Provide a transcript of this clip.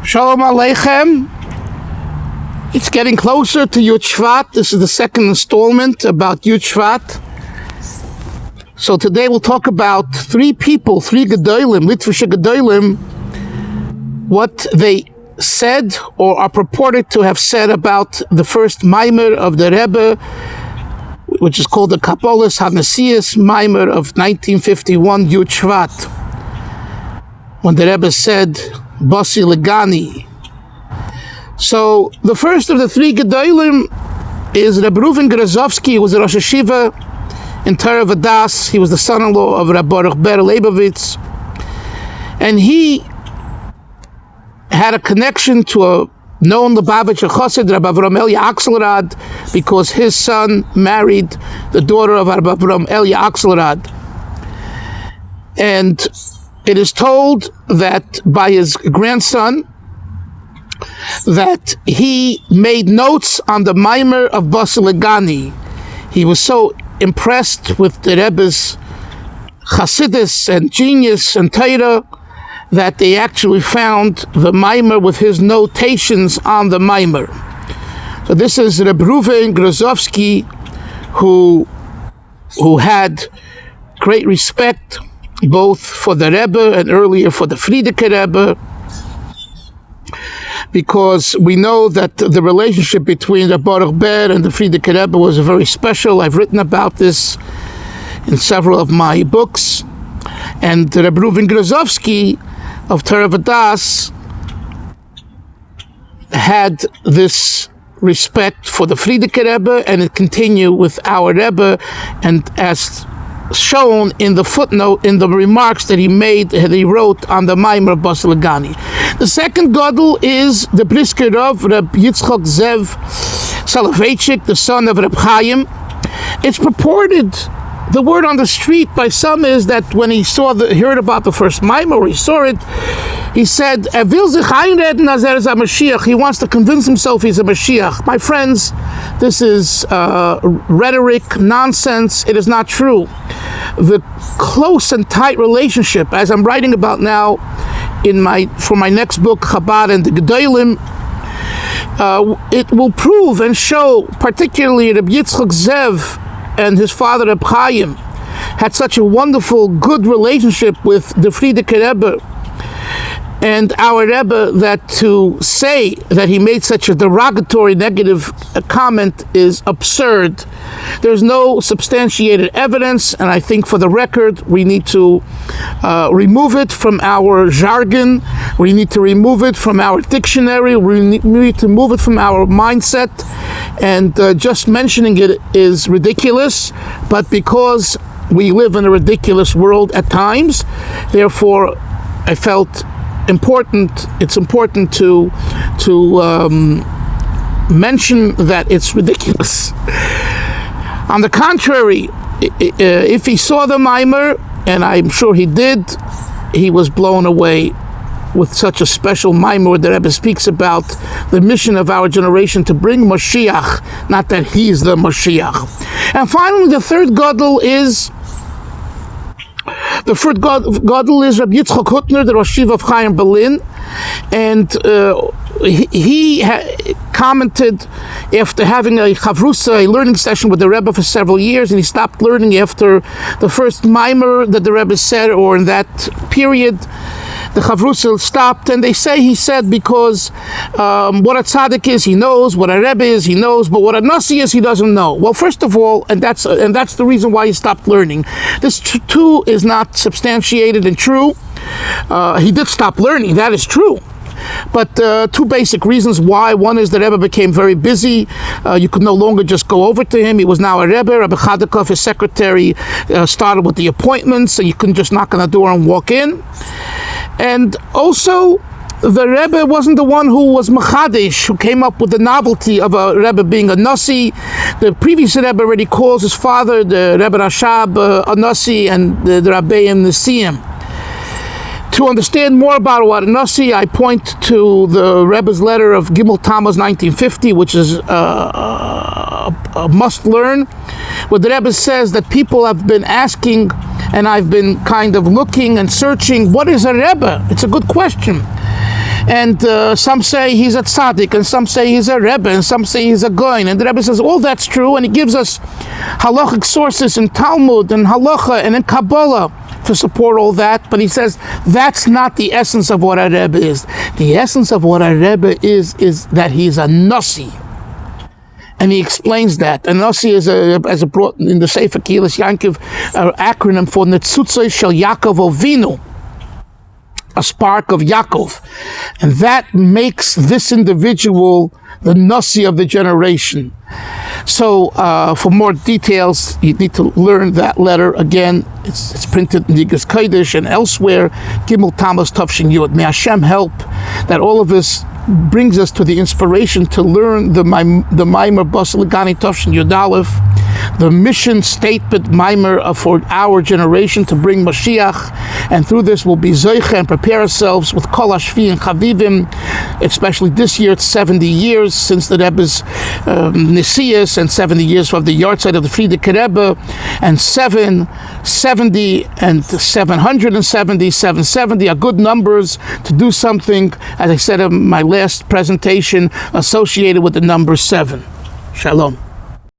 Shalom Aleichem. It's getting closer to Yud Shevat. This is the second installment about Yud Shevat. So today we'll talk about three people, three Gedolim, Litvische Gedolim, what they said or are purported to have said about the first Maamar of the Rebbe, which is called the Kabbalas HaNesias Maamar of 1951, Yud Shevat, when the Rebbe said, Basi Legani. So the first of the three Gedolim is Rebbe Rueven Grozovsky, who was a Rosh Hashiva in Vodaas. He was the son-in-law of Rebbe Leibovitz, and he had a connection to a known Lubavitcher Chassid, Rabbi Avram Elia Axelrad, because his son married the daughter of Rabbi Avram Elia Axelrad. And it is told that by his grandson that he made notes on the Maamar of Basi Legani. He was so impressed with the Rebbe's Chassidus and genius and Torah that they actually found the Maamar with his notations on the Maamar. So this is Rebbe Rueven Grozovsky, who had great respect both for the Rebbe and earlier for the Frierdiker Rebbe, because we know that the relationship between the Rebbe and the Frierdiker Rebbe was very special. I've written about this in several of my books. And Rebbe Rueven Grozovsky of Vodaas had this respect for the Frierdiker Rebbe, and it continued with our Rebbe, and as shown in the footnote in the remarks that he wrote on the Maamar of Basi Legani. The second Gadol is the Brisk of Rebbe Yitzchak Soloveitchik, the son of Rebbe Chaim. It's purported, the word on the street by some is that when he heard about the first Maamar, or he saw it, he said, he wants to convince himself he's a Mashiach. My friends, this is rhetoric, nonsense. It is not true. The close and tight relationship, as I'm writing about now for my next book, Chabad and the Gedolim, it will prove and show, particularly Rebbe Yitzchak Zev and his father Rebbe Chaim had such a wonderful, good relationship with the Frierdiker Rebbe and our Rebbe, that to say that he made such a derogatory, negative comment is absurd. There's no substantiated evidence, and I think for the record, we need to remove it from our jargon, we need to remove it from our dictionary, we need to remove it from our mindset, and just mentioning it is ridiculous, but because we live in a ridiculous world at times, therefore I felt it's important to mention that it's ridiculous. On the contrary, if he saw the Maamar, and I'm sure he did, he was blown away with such a special Maamar. The Rebbe speaks about the mission of our generation to bring Mashiach, not that he's the Mashiach. And finally, the third Gadol is Rebbe Yitzchak Hutner, the Rosh Hashiva of Chaim Berlin, and he commented after having a chavrusa, a learning session with the Rebbe for several years, and he stopped learning after the first Maamar that the Rebbe said, or in that period, the chavrusa stopped, and he said because what a tzaddik is, he knows. What a Rebbe is, he knows. But what a nasi is, he doesn't know. Well, first of all, and that's the reason why he stopped learning. This too is not substantiated and true. He did stop learning. That is true. But two basic reasons why. One is the Rebbe became very busy. You could no longer just go over to him. He was now a Rebbe. Rabbi Chadakov, his secretary, started with the appointments, and you couldn't just knock on the door and walk in. And also, the Rebbe wasn't the one who was Machadish, who came up with the novelty of a Rebbe being a Nasi. The previous Rebbe already calls his father, the Rebbe Rashab, a Nasi, and the Rabbeim Nesiim. To understand more about what a Nasi, I point to the Rebbe's letter of Gimel Tammuz 1950, which is a must learn, where the Rebbe says that people have been asking, and I've been kind of looking and searching, what is a Rebbe? It's a good question. And some say he's a tzaddik, and some say he's a Rebbe, and some say he's a goyin. And the Rebbe says all that's true, and he gives us halachic sources in Talmud and halacha and in Kabbalah to support all that. But he says that's not the essence of what a Rebbe is. The essence of what a Rebbe is that he's a nasi. And he explains that. And Nasi is as brought in the Sefer Kilas Yankiv, an acronym for Netzutzah Shel Yaakov Avinu, a spark of Yaakov. And that makes this individual the Nasi of the generation. So for more details, you need to learn that letter again. It's printed in Yigas Kodesh and elsewhere. Gimel Tammuz Tavshin Yud. May Hashem help that all of us brings us to the inspiration to learn the Maamar Basi Legani Tavshin Yud Aleph, the mission statement Maamar for our generation to bring Mashiach, and through this we'll be Zoicha and prepare ourselves with Kol Hashvi and Chavivim. Especially this year, it's 70 years since the Rebbe's Nisias, and 70 years of the yahrzeit of the Frierdiker Rebbe, and 770 and 770, 770 are good numbers to do something, as I said in my last presentation, associated with the number 7. Shalom.